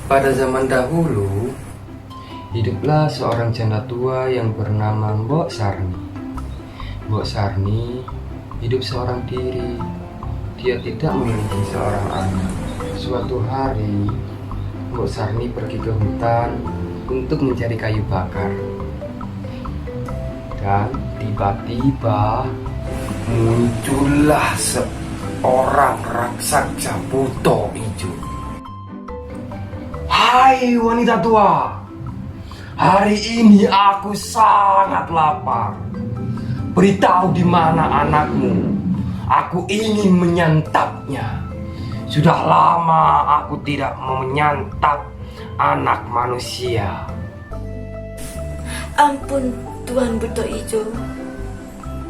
Pada zaman dahulu, hiduplah seorang janda tua yang bernama Mbok Sarni. Mbok Sarni hidup seorang diri. Dia tidak memiliki seorang anak. Suatu hari, Mbok Sarni pergi ke hutan untuk mencari kayu bakar. Dan tiba-tiba muncullah seorang raksasa buto hijau. Hai wanita tua, hari ini aku sangat lapar. Beritahu di mana anakmu. Aku ingin menyantapnya. Sudah lama aku tidak menyantap anak manusia. Ampun Tuan Buto Ijo,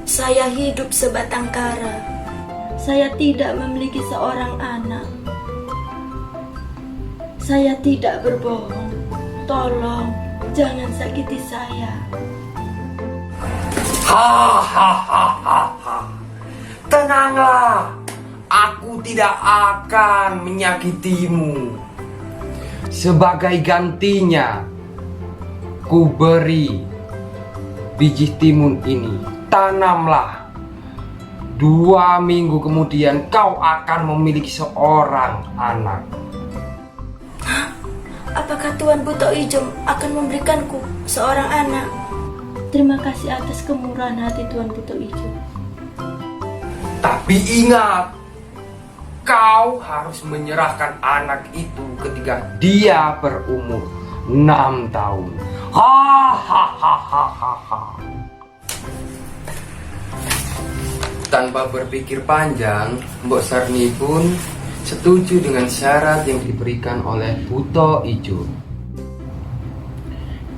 saya hidup sebatang kara. Saya tidak memiliki seorang anak. Saya tidak berbohong. Tolong jangan sakiti saya. Hahaha. Tenanglah, aku tidak akan menyakitimu. Sebagai gantinya, ku beri biji timun ini. Tanamlah. 2 minggu kemudian kau akan memiliki seorang anak. Apakah Tuan Buto Ijo akan memberikanku seorang anak? Terima kasih atas kemurahan hati Tuan Buto Ijo. Tapi ingat, kau harus menyerahkan anak itu ketika dia berumur 6 tahun. Hahaha. Tanpa berpikir panjang, Mbok Sarni pun setuju dengan syarat yang diberikan oleh Buto Ijo.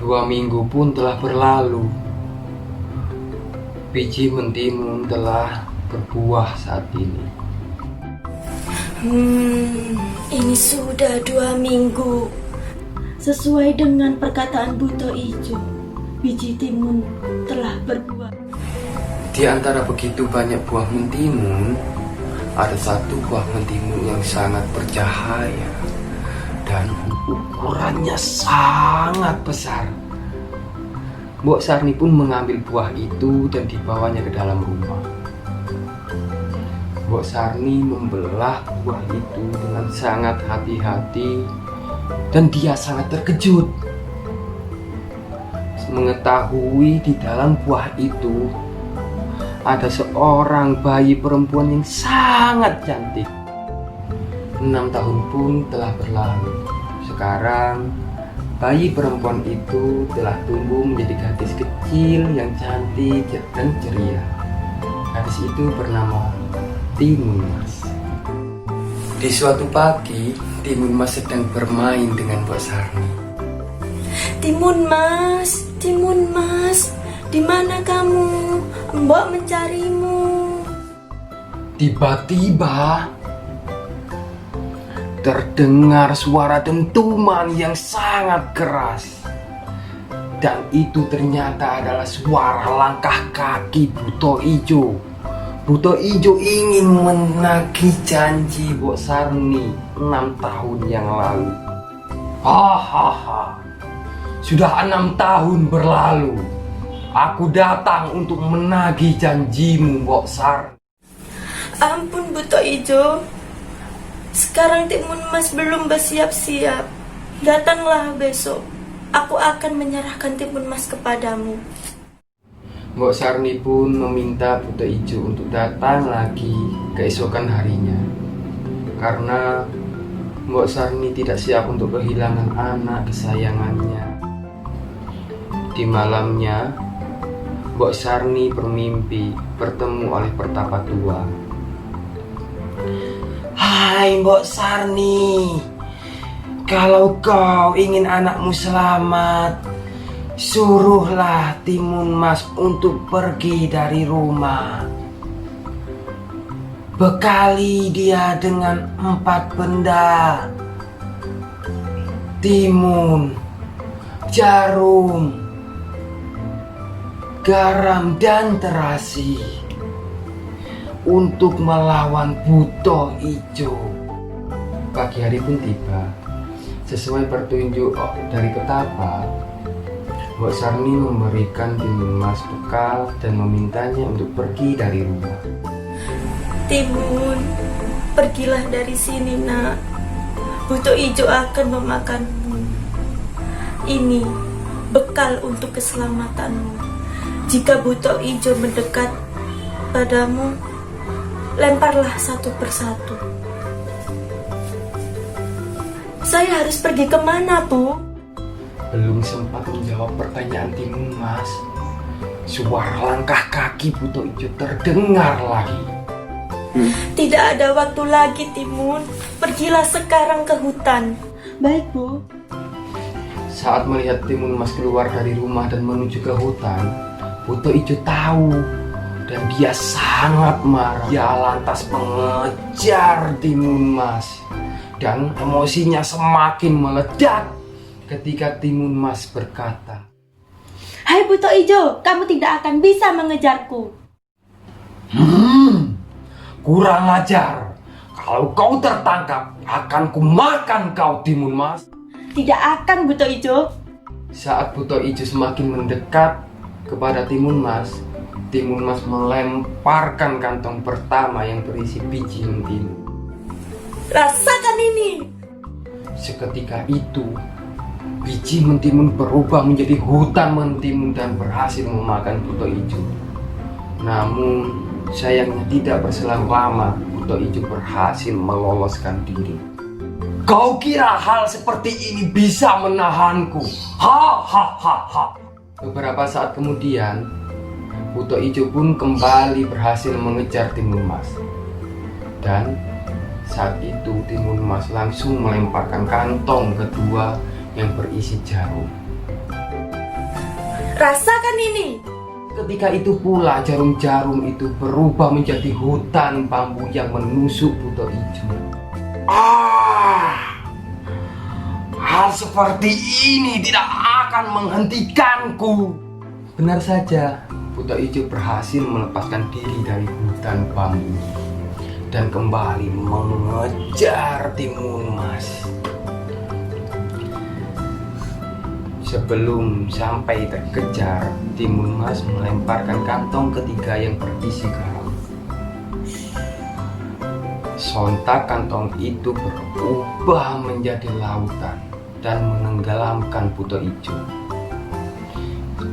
2 minggu pun telah berlalu. Biji mentimun telah berbuah saat ini. Ini sudah 2 minggu. Sesuai dengan perkataan Buto Ijo, biji timun telah berbuah. Di antara begitu banyak buah mentimun, ada satu buah mentimun yang sangat bercahaya dan ukurannya sangat besar. Mbok Sarni pun mengambil buah itu dan dibawanya ke dalam rumah. Mbok Sarni membelah buah itu dengan sangat hati-hati dan dia sangat terkejut mengetahui di dalam buah itu ada seorang bayi perempuan yang sangat cantik. 6 tahun pun telah berlalu. Sekarang bayi perempuan itu telah tumbuh menjadi gadis kecil yang cantik dan ceria. Gadis itu bernama Timun Mas. Di suatu pagi, Timun Mas sedang bermain dengan Mbok Sarni. Timun Mas, di mana kamu? Mbok mencarimu. Tiba-tiba terdengar suara dentuman yang sangat keras. Dan itu ternyata adalah suara langkah kaki Buto Ijo. Buto Ijo ingin menagih janji Mbok Sarni 6 tahun yang lalu. Hahaha. Sudah 6 tahun berlalu. Aku datang untuk menagih janjimu, Mbok Sarni. Ampun Buto Ijo, sekarang Timun Mas belum bersiap-siap. Datanglah besok, aku akan menyerahkan Timun Mas kepadamu. Mbok Sarni pun meminta Buto Ijo untuk datang lagi keesokan harinya. Karena Mbok Sarni tidak siap untuk kehilangan anak kesayangannya. Di malamnya, Mbok Sarni bermimpi bertemu oleh pertapa tua. Hai Mbok Sarni, kalau kau ingin anakmu selamat, suruhlah Timun Mas untuk pergi dari rumah. Bekali dia dengan 4 benda. timun, jarum, garam, dan terasi untuk melawan buto ijo. Pagi hari pun tiba. Sesuai petunjuk dari petapa, Mbok Sarni memberikan Timun Mas bekal dan memintanya untuk pergi dari rumah. Timun, pergilah dari sini nak. Buto ijo akan memakanmu. Ini bekal untuk keselamatanmu. Jika buto ijo mendekat padamu, lemparlah satu persatu. Saya harus pergi kemana, Bu? Belum sempat menjawab pertanyaan Timun Mas, suara langkah kaki buto ijo terdengar lagi. Tidak ada waktu lagi, Timun. Pergilah sekarang ke hutan. Baik, Bu. Saat melihat Timun Mas keluar dari rumah dan menuju ke hutan, buto ijo tahu dan dia sangat marah. Dia lantas mengejar Timun Mas dan emosinya semakin meledak ketika Timun Mas berkata, Hai buto ijo, kamu tidak akan bisa mengejarku. Kurang ajar. Kalau kau tertangkap, akan kumakan kau, Timun Mas. Tidak akan, buto ijo. Saat buto ijo semakin mendekat kepada Timun Mas melemparkan kantong pertama yang berisi biji mentimun. Rasakan ini. Seketika itu, biji mentimun berubah menjadi hutan mentimun dan berhasil memakan buto ijo. Namun, sayangnya tidak berselang lama, buto ijo berhasil meloloskan diri. Kau kira hal seperti ini bisa menahanku? Ha. Beberapa saat kemudian, buto ijo pun kembali berhasil mengejar Timun Mas. Dan saat itu Timun Mas langsung melemparkan kantong kedua yang berisi jarum. Rasakan ini. Ketika itu pula jarum-jarum itu berubah menjadi hutan bambu yang menusuk buto ijo. Hal seperti ini tidak akan menghentikanku. Benar saja, buto ijo berhasil melepaskan diri dari hutan bambu dan kembali mengejar Timun Mas. Sebelum sampai terkejar, Timun Mas melemparkan kantong ketiga yang berisi garam. Sontak kantong itu berubah menjadi lautan dan menenggelamkan buto ijo.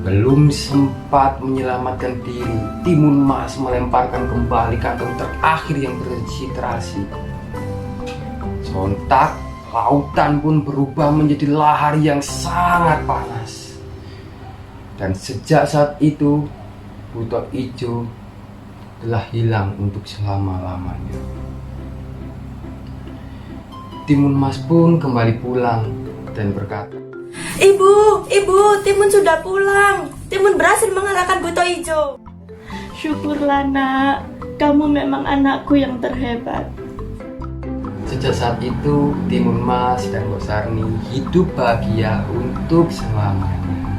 Belum sempat menyelamatkan diri, Timun Mas melemparkan kembali kantong terakhir yang berisi terasi. Sontak lautan pun berubah menjadi lahar yang sangat panas. Dan sejak saat itu, buto ijo telah hilang untuk selama-lamanya. Timun Mas pun kembali pulang dan berkata, Ibu, Timun sudah pulang. Timun berhasil mengalahkan buto ijo. Syukurlah nak, kamu memang anakku yang terhebat. Sejak saat itu, Timun Mas dan Mbok Sarni hidup bahagia untuk selamanya.